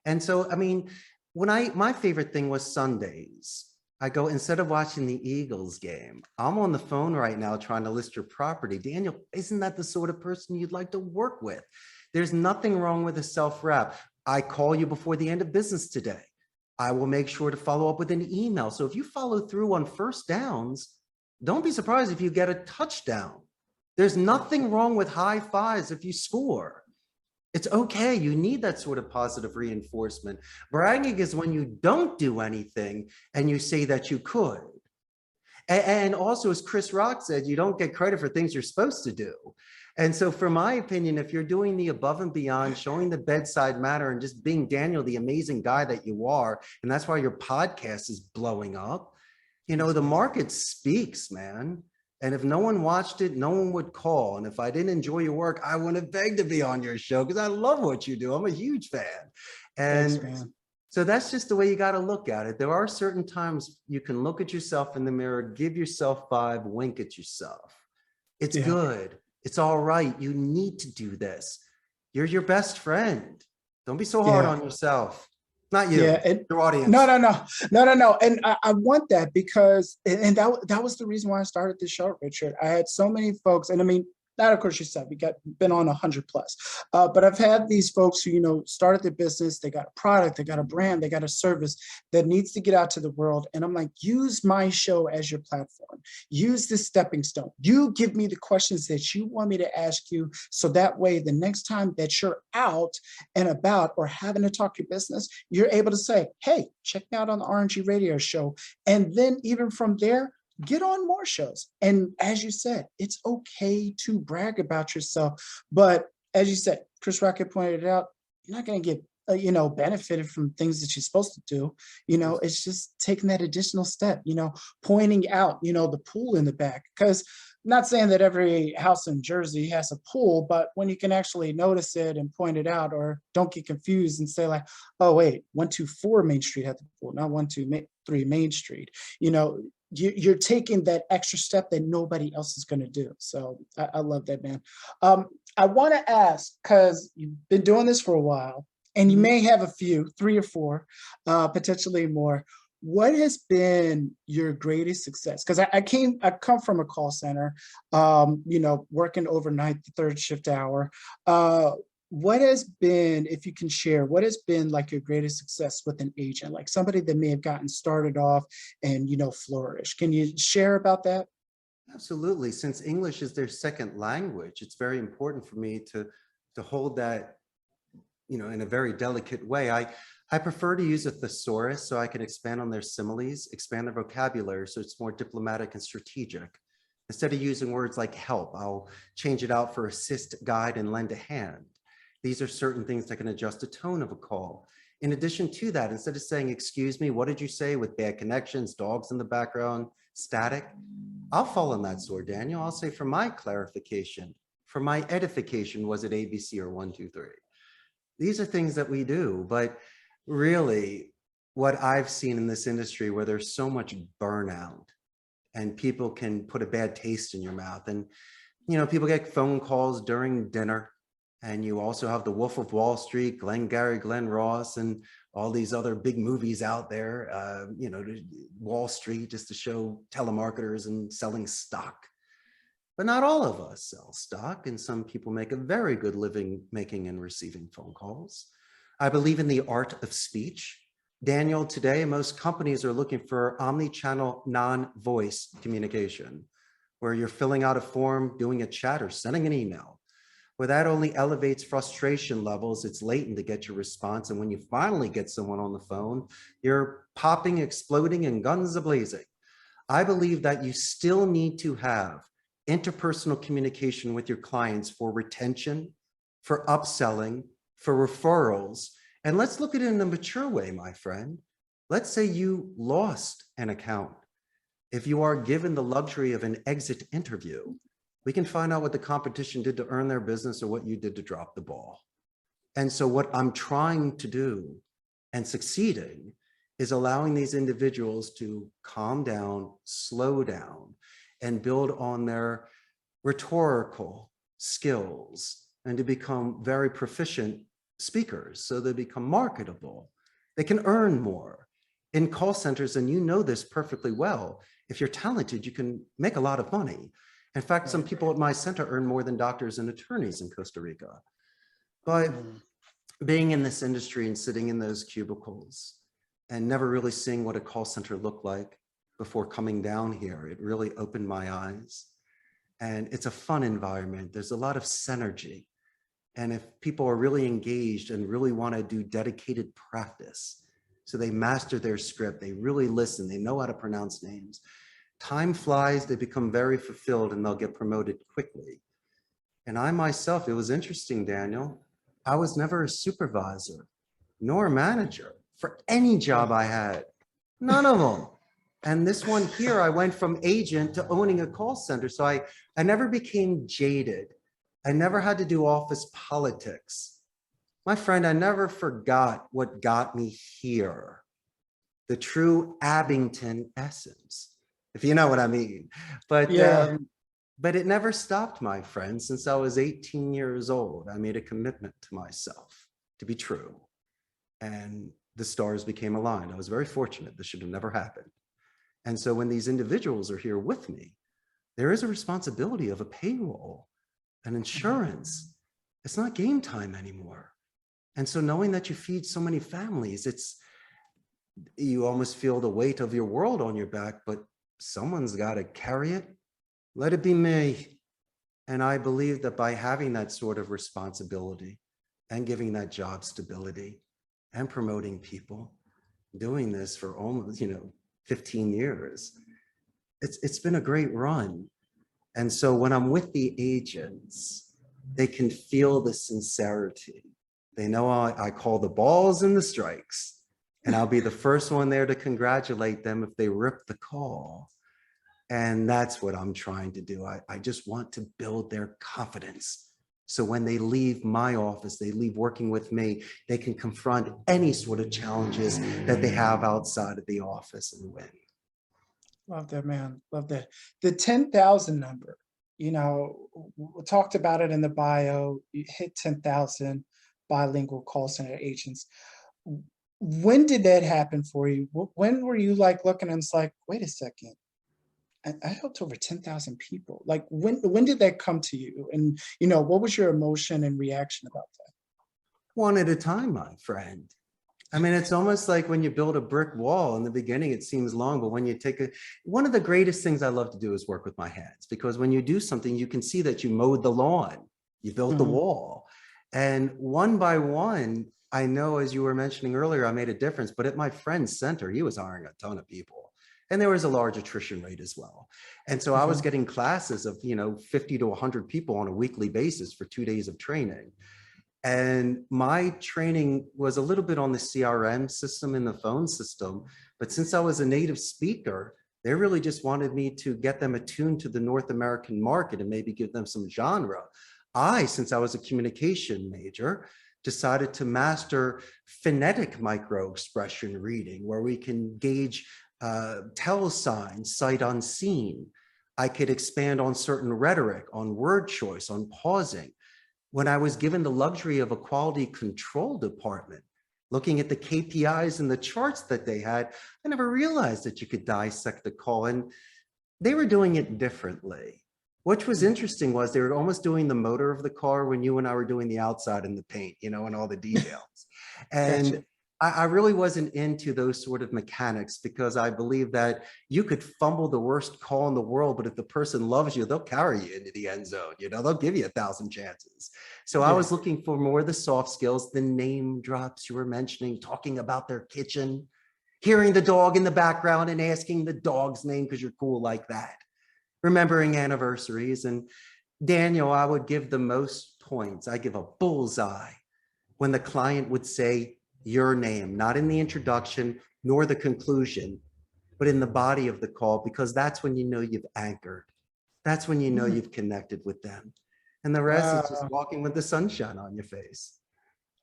Speaker 2: And so, I mean, my favorite thing was Sundays. I go, instead of watching the Eagles game, I'm on the phone right now trying to list your property. Daniel, isn't that the sort of person you'd like to work with? There's nothing wrong with a self-wrap. I call you before the end of business today. I will make sure to follow up with an email. So if you follow through on first downs, don't be surprised if you get a touchdown. There's nothing wrong with high fives if you score. It's okay. You need that sort of positive reinforcement. Bragging is when you don't do anything and you say that you could. And also, as Chris Rock said, you don't get credit for things you're supposed to do. And so from my opinion, if you're doing the above and beyond, showing the bedside manner and just being Daniel, the amazing guy that you are, and that's why your podcast is blowing up, the market speaks, man. And if no one watched it, no one would call. And if I didn't enjoy your work, I wouldn't have begged to be on your show because I love what you do. I'm a huge fan. And thanks, so that's just the way you got to look at it. There are certain times you can look at yourself in the mirror, give yourself 5, wink at yourself. It's
Speaker 1: Yeah.
Speaker 2: good. It's all right. You need to do this. You're your best friend. Don't be so hard
Speaker 1: Yeah.
Speaker 2: on yourself. Not you,
Speaker 1: Yeah. And
Speaker 2: your
Speaker 1: no,
Speaker 2: audience.
Speaker 1: no, no, no, no, no. And I want that because, and that was the reason why I started this show, Richard. I had so many folks, and I mean, that of course you said we got been on 100 plus, but I've had these folks who, started their business, they got a product, they got a brand, they got a service that needs to get out to the world. And I'm like, use my show as your platform, use this stepping stone. You give me the questions that you want me to ask you. So that way, the next time that you're out and about or having to talk your business, you're able to say, hey, check me out on the RNG radio show. And then even from there, get on more shows. And as you said, it's okay to brag about yourself. But as you said, Chris Rocket pointed it out, you're not going to get, benefited from things that you're supposed to do. It's just taking that additional step, pointing out, the pool in the back. Because I'm not saying that every house in Jersey has a pool, but when you can actually notice it and point it out, or don't get confused and say like, oh, wait, 124 Main Street had the pool, not 123 Main Street. You're taking that extra step that nobody else is going to do. So I love that, man. I want to ask, because you've been doing this for a while, and you may have a few, 3 or 4, potentially more. What has been your greatest success? Because I come from a call center, working overnight, the 3rd shift hour. What has been, if you can share, what has been like your greatest success with an agent, like somebody that may have gotten started off and, flourish? Can you share about that?
Speaker 2: Absolutely. Since English is their second language, it's very important for me to hold that, in a very delicate way. I prefer to use a thesaurus so I can expand on their similes, expand their vocabulary so it's more diplomatic and strategic. Instead of using words like help, I'll change it out for assist, guide, and lend a hand. These are certain things that can adjust the tone of a call. In addition to that, instead of saying, excuse me, what did you say, with bad connections, dogs in the background, static, I'll fall on that sword, Daniel. I'll say, for my clarification, for my edification, was it ABC or 1, 2, 3? These are things that we do, but really what I've seen in this industry where there's so much burnout and people can put a bad taste in your mouth, and people get phone calls during dinner. And you also have the Wolf of Wall Street, Glengarry Glen Ross, and all these other big movies out there, Wall Street, just to show telemarketers and selling stock. But not all of us sell stock, and some people make a very good living making and receiving phone calls. I believe in the art of speech. Daniel, today, most companies are looking for omni-channel non-voice communication, where you're filling out a form, doing a chat, or sending an email. Where that only elevates frustration levels, it's latent to get your response. And when you finally get someone on the phone, you're popping, exploding, and guns a-blazing. I believe that you still need to have interpersonal communication with your clients for retention, for upselling, for referrals. And let's look at it in a mature way, my friend. Let's say you lost an account. If you are given the luxury of an exit interview, we can find out what the competition did to earn their business or what you did to drop the ball. And so what I'm trying to do and succeeding is allowing these individuals to calm down, slow down, and build on their rhetorical skills and to become very proficient speakers so they become marketable. They can earn more. In call centers, and you know this perfectly well, if you're talented, you can make a lot of money. In fact, some people at my center earn more than doctors and attorneys in Costa Rica. But being in this industry and sitting in those cubicles and never really seeing what a call center looked like before coming down here, it really opened my eyes. And it's a fun environment. There's a lot of synergy. And if people are really engaged and really want to do dedicated practice, so they master their script, they really listen, they know how to pronounce names, time flies, they become very fulfilled, and they'll get promoted quickly. And I myself, it was interesting, Daniel, I was never a supervisor nor a manager for any job I had, none of them. And this one here, I went from agent to owning a call center. So I never became jaded. I never had to do office politics. My friend, I never forgot what got me here, the true Abington essence, if you know what I mean. But
Speaker 1: Yeah.
Speaker 2: But it never stopped, my friend. Since I was 18 years old, I made a commitment to myself to be true. And the stars became aligned. I was very fortunate. This should have never happened. And so when these individuals are here with me, there is a responsibility of a payroll, an insurance. It's not game time anymore. And so knowing that you feed so many families, you almost feel the weight of your world on your back, but someone's got to carry it. Let it be me. And I believe that by having that sort of responsibility and giving that job stability and promoting people, doing this for almost, 15 years, it's been a great run. And so when I'm with the agents, they can feel the sincerity. They know I call the balls and the strikes, and I'll be the first one there to congratulate them if they rip the call. And that's what I'm trying to do. I just want to build their confidence. So when they leave my office, they leave working with me, they can confront any sort of challenges that they have outside of the office and win.
Speaker 1: Love that, man. Love that. The 10,000 number, we talked about it in the bio. You hit 10,000 bilingual call center agents. When did that happen for you? When were you like looking and it's like, wait a second, I helped over 10,000 people. Like when did that come to you? And what was your emotion and reaction about that?
Speaker 2: One at a time, my friend. I mean, it's almost like when you build a brick wall. In the beginning, it seems long, but when you one of the greatest things I love to do is work with my hands, because when you do something, you can see that you mowed the lawn, you built the wall. And one by one, I know, as you were mentioning earlier, I made a difference, but at my friend's center, he was hiring a ton of people. And there was a large attrition rate as well. And so I was getting classes of, 50 to 100 people on a weekly basis for 2 days of training. And my training was a little bit on the CRM system and the phone system. But since I was a native speaker, they really just wanted me to get them attuned to the North American market and maybe give them some genre. Since I was a communication major, decided to master phonetic micro-expression reading, where we can gauge tell signs, sight unseen. I could expand on certain rhetoric, on word choice, on pausing. When I was given the luxury of a quality control department, looking at the KPIs and the charts that they had, I never realized that you could dissect a call, and they were doing it differently. What was interesting was they were almost doing the motor of the car when you and I were doing the outside and the paint, and all the details. And
Speaker 1: Gotcha.
Speaker 2: I really wasn't into those sort of mechanics, because I believe that you could fumble the worst call in the world, but if the person loves you, they'll carry you into the end zone. They'll give you 1,000 chances. So I was looking for more of the soft skills, the name drops you were mentioning, talking about their kitchen, hearing the dog in the background and asking the dog's name because you're cool like that, remembering anniversaries. And Daniel, I would give the most points. I give a bullseye when the client would say your name, not in the introduction nor the conclusion, but in the body of the call, because that's when you've anchored. That's when you've connected with them. And the rest is just walking with the sunshine on your face.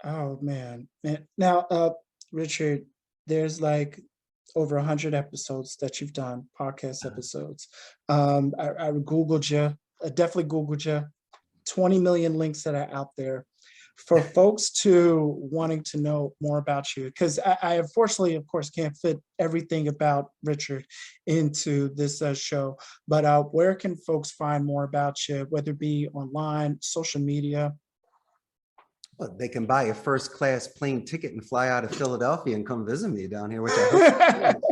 Speaker 1: Oh man. Now, Richard, there's like over 100 episodes that you've done, podcast episodes. I Googled you, I definitely Googled you, 20 million links that are out there. For folks wanting to know more about you, because I unfortunately, of course, can't fit everything about Richard into this show, but where can folks find more about you, whether it be online, social media?
Speaker 2: Well, they can buy a first-class plane ticket and fly out of Philadelphia and come visit me down here, which I hope.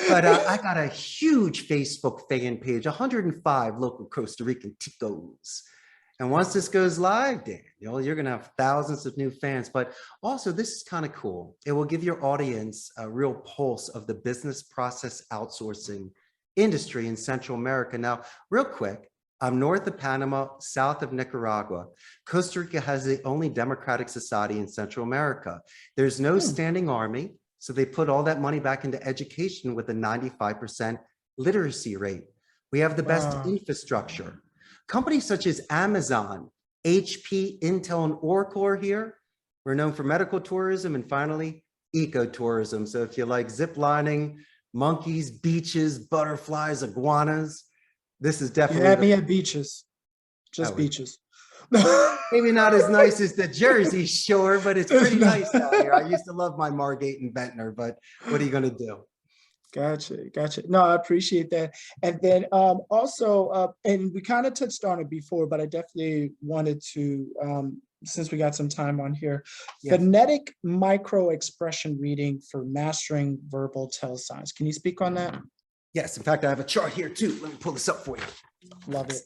Speaker 2: But I got a huge Facebook fan page, 105 local Costa Rican ticos. And once this goes live, Daniel, you're going to have thousands of new fans. But also, this is kind of cool. It will give your audience a real pulse of the business process outsourcing industry in Central America. Now, real quick, I'm north of Panama, south of Nicaragua. Costa Rica has the only democratic society in Central America. There's no standing army, so they put all that money back into education with a 95% literacy rate. We have the best infrastructure. Companies such as Amazon, HP, Intel, and Oracle are here. We're known for medical tourism and finally, ecotourism. So if you like zip lining, monkeys, beaches, butterflies, iguanas, This is
Speaker 1: You
Speaker 2: definitely
Speaker 1: had me at beaches, just
Speaker 2: that was
Speaker 1: beaches.
Speaker 2: maybe not as nice as the Jersey Shore, but it's pretty nice down here. I
Speaker 1: No.
Speaker 2: used to love my Margate and Ventnor, but what are you going to do?
Speaker 1: Gotcha. No, I appreciate that. And then also, and we kind of touched on it before, but I definitely wanted to, since we got some time on here,
Speaker 2: Yes.
Speaker 1: phonetic micro expression reading for mastering verbal tell signs. Can you speak on that?
Speaker 2: Yes. In fact, I have a chart here too. Let me pull this up for you.
Speaker 1: Love it.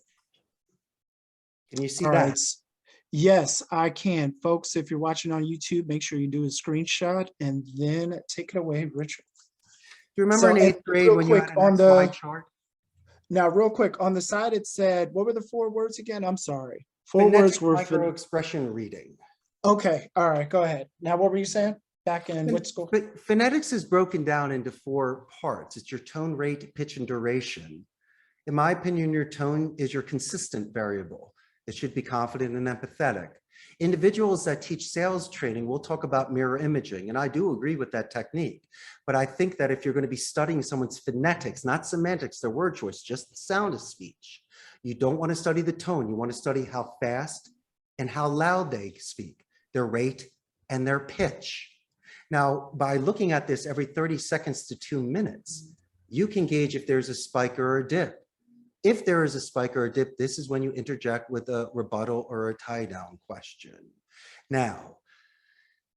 Speaker 2: Can you see
Speaker 1: All
Speaker 2: that?
Speaker 1: right. Yes, I can. Folks, if you're watching on YouTube, make sure you do a screenshot and then take it away, Richard.
Speaker 2: Do you remember
Speaker 1: So,
Speaker 2: in
Speaker 1: and
Speaker 2: 8th grade
Speaker 1: real
Speaker 2: when you
Speaker 1: quick
Speaker 2: had an
Speaker 1: on
Speaker 2: XY
Speaker 1: the,
Speaker 2: chart?
Speaker 1: now real quick on the side, it said, what were the 4 words again? I'm sorry. 4 words
Speaker 2: Phonetic
Speaker 1: were,
Speaker 2: micro expression reading.
Speaker 1: okay. All right, go ahead. Now, what were you saying back in which school?
Speaker 2: But phonetics is broken down into 4 parts. It's your tone, rate, pitch, and duration. In my opinion, your tone is your consistent variable. It should be confident and empathetic. Individuals that teach sales training will talk about mirror imaging, and I do agree with that technique. But I think that if you're going to be studying someone's phonetics, not semantics, their word choice, just the sound of speech, you don't want to study the tone. You want to study how fast and how loud they speak, their rate and their pitch. Now, by looking at this every 30 seconds to 2 minutes, you can gauge if there's a spike or a dip. If there is a spike or a dip, this is when you interject with a rebuttal or a tie down question. Now,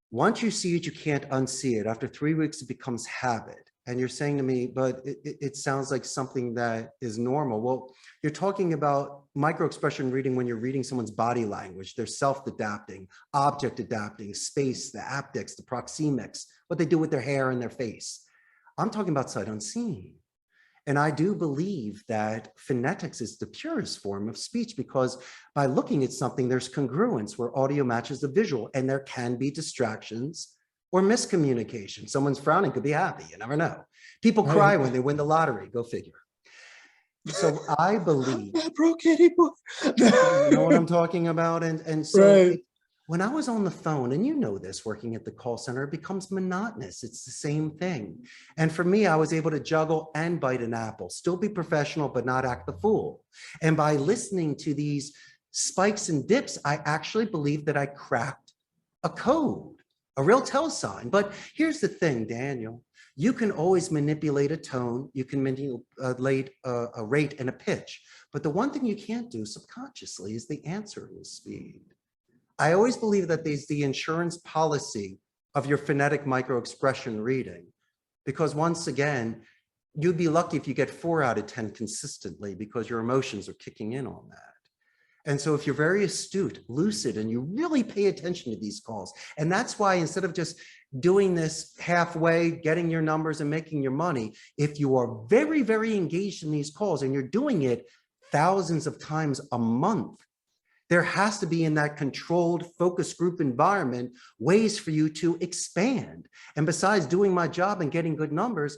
Speaker 2: once you see it, you can't unsee it. After 3 weeks, it becomes habit. And you're saying to me, but it sounds like something that is normal. Well, you're talking about micro-expression reading when you're reading someone's body language. They're self-adapting, object adapting, space, the haptics, the proxemics, what they do with their hair and their face. I'm talking about sight unseen. And I do believe that phonetics is the purest form of speech because by looking at something, there's congruence where audio matches the visual and there can be distractions or miscommunication. Someone's frowning could be happy, you never know. People cry when they win the lottery, go figure. So I believe,
Speaker 1: I broke anymore.
Speaker 2: you know what I'm talking about? And so
Speaker 1: Right.
Speaker 2: when I was on the phone, and you know this, working at the call center, it becomes monotonous. It's the same thing. And for me, I was able to juggle and bite an apple, still be professional, but not act the fool. And by listening to these spikes and dips, I actually believe that I cracked a code, a real tell sign. But here's the thing, Daniel, you can always manipulate a tone. You can manipulate a rate and a pitch. But the one thing you can't do subconsciously is the answering speed. I always believe that there's the insurance policy of your phonetic micro-expression reading, because once again, you'd be lucky if you get 4 out of 10 consistently because your emotions are kicking in on that. And so if you're very astute, lucid, and you really pay attention to these calls, and that's why instead of just doing this halfway, getting your numbers and making your money, if you are very, very engaged in these calls and you're doing it thousands of times a month, there has to be in that controlled focus group environment ways for you to expand. And besides doing my job and getting good numbers,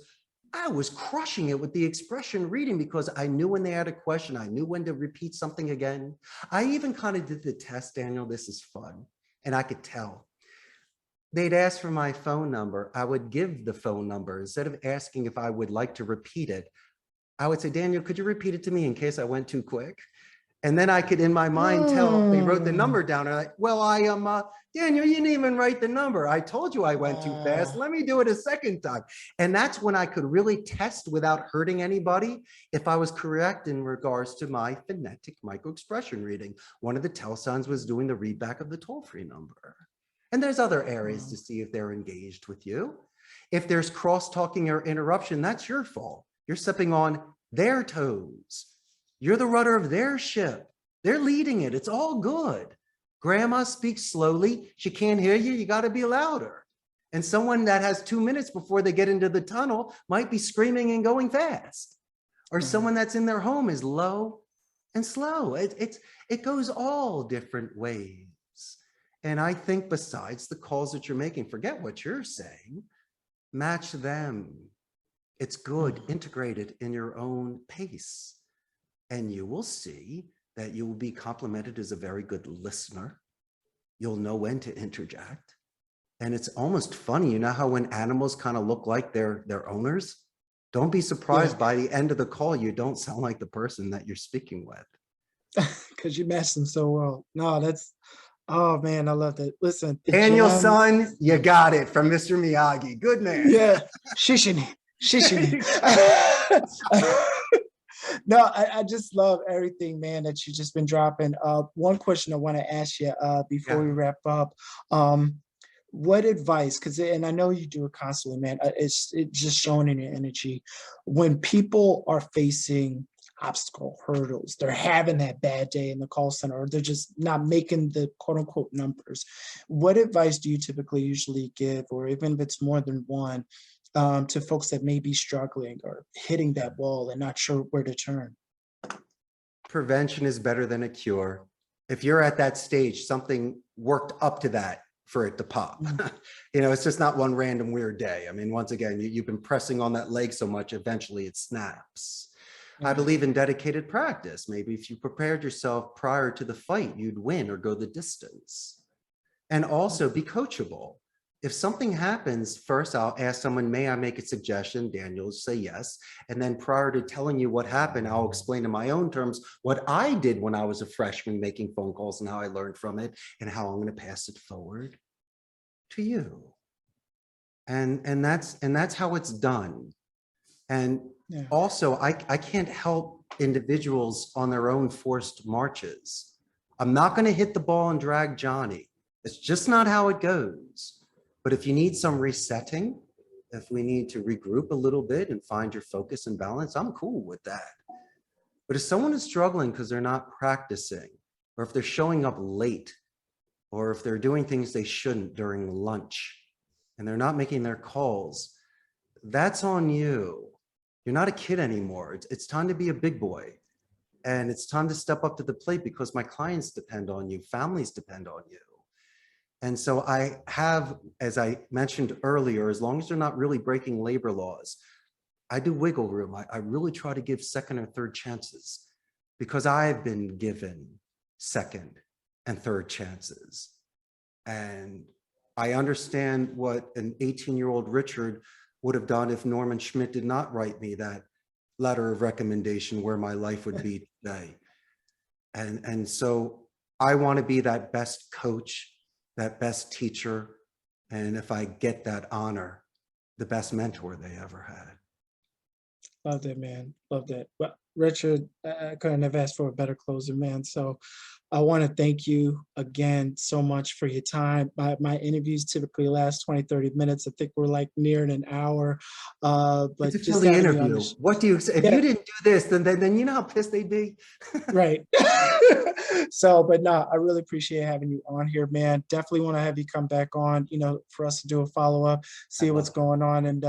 Speaker 2: I was crushing it with the expression reading because I knew when they had a question, I knew when to repeat something again. I even kind of did the test, Daniel, this is fun. And I could tell. They'd ask for my phone number. I would give the phone number. Instead of asking if I would like to repeat it, I would say, Daniel, could you repeat it to me in case I went too quick? And then I could, in my mind, tell they wrote the number down. And like, well, I am, Daniel, you didn't even write the number. I told you I went too fast. Let me do it a second time. And that's when I could really test without hurting anybody if I was correct in regards to my phonetic microexpression reading. One of the tell signs was doing the readback of the toll-free number. And there's other areas to see if they're engaged with you. If there's cross-talking or interruption, that's your fault. You're stepping on their toes. You're the rudder of their ship. They're leading it. It's all good. Grandma speaks slowly. She can't hear you. You got to be louder. And someone that has 2 minutes before they get into the tunnel might be screaming and going fast. Or someone that's in their home is low and slow. It goes all different ways. And I think besides the calls that you're making, forget what you're saying, match them. It's good, integrated in your own pace. And you will see that you will be complimented as a very good listener. You'll know when to interject. And it's almost funny, you know how when animals kind of look like their owners, Don't be surprised by the end of the call, you don't sound like the person that you're speaking with.
Speaker 1: Because you matched them so well. No, that's, oh man, I love that. Listen, the
Speaker 2: Daniel,
Speaker 1: gems,
Speaker 2: son, you got it from Mr. Miyagi. Good man.
Speaker 1: yeah, shishini. No, I just love everything, man, that you just been dropping. One question I want to ask you before we wrap up. What advice, because, and I know you do it constantly, man, it's just showing in your energy. When people are facing obstacle hurdles, they're having that bad day in the call center, or they're just not making the quote unquote numbers, what advice do you typically usually give, or even if it's more than one, to folks that may be struggling or hitting that wall and not sure where to turn?
Speaker 2: Prevention is better than a cure. If you're at that stage, something worked up to that for it to pop. You know, it's just not one random weird day. I mean, once again, you've been pressing on that leg so much, eventually it snaps. I believe in dedicated practice. Maybe if you prepared yourself prior to the fight, you'd win or go the distance. And also be coachable. If something happens, first I'll ask someone, may I make a suggestion? Daniel will say yes. And then prior to telling you what happened, I'll explain in my own terms what I did when I was a freshman making phone calls and how I learned from it and how I'm going to pass it forward to you. And that's how it's done. And also, I can't help individuals on their own forced marches. I'm not going to hit the ball and drag Johnny. It's just not how it goes. But if you need some resetting, if we need to regroup a little bit and find your focus and balance, I'm cool with that. But if someone is struggling because they're not practicing, or if they're showing up late, or if they're doing things they shouldn't during lunch, and they're not making their calls, that's on you. You're not a kid anymore. It's time to be a big boy. And it's time to step up to the plate because my clients depend on you, families depend on you. And so I have, as I mentioned earlier, as long as they're not really breaking labor laws, I do wiggle room. I really try to give second or third chances because I've been given second and third chances. And I understand what an 18-year-old Richard would have done if Norman Schmidt did not write me that letter of recommendation where my life would be today. And so I want to be that best coach, that best teacher, and if I get that honor, the best mentor they ever had.
Speaker 1: Love that, man. Love that. Well, Richard, I couldn't have asked for a better closer, man. So I want to thank you again so much for your time. My interviews typically last 20, 30 minutes. I think we're like near an hour. But
Speaker 2: it's a
Speaker 1: just
Speaker 2: Philly interview. What do you say? If you didn't do this, then you know how pissed they'd be.
Speaker 1: Right. So, but no, I really appreciate having you on here, man. Definitely want to have you come back on, you know, for us to do a follow-up, see what's going on. And,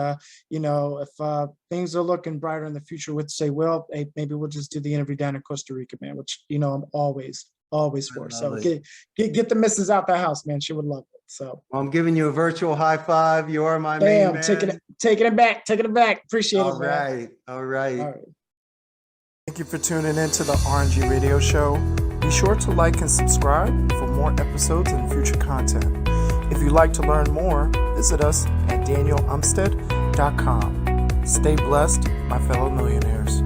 Speaker 1: you know, if things are looking brighter in the future, would say, well, hey, maybe we'll just do the interview down in Costa Rica, man, which, you know, I'm always for. So get the missus out the house, man. She would love it. So
Speaker 2: well, I'm giving you a virtual high five. You are my main man.
Speaker 1: Taking it back. Appreciate it, man.
Speaker 2: All right.
Speaker 1: Thank you for tuning in to the RNG Radio Show. Be sure to like and subscribe for more episodes and future content. If you'd like to learn more, visit us at danielumstead.com. Stay blessed, my fellow millionaires.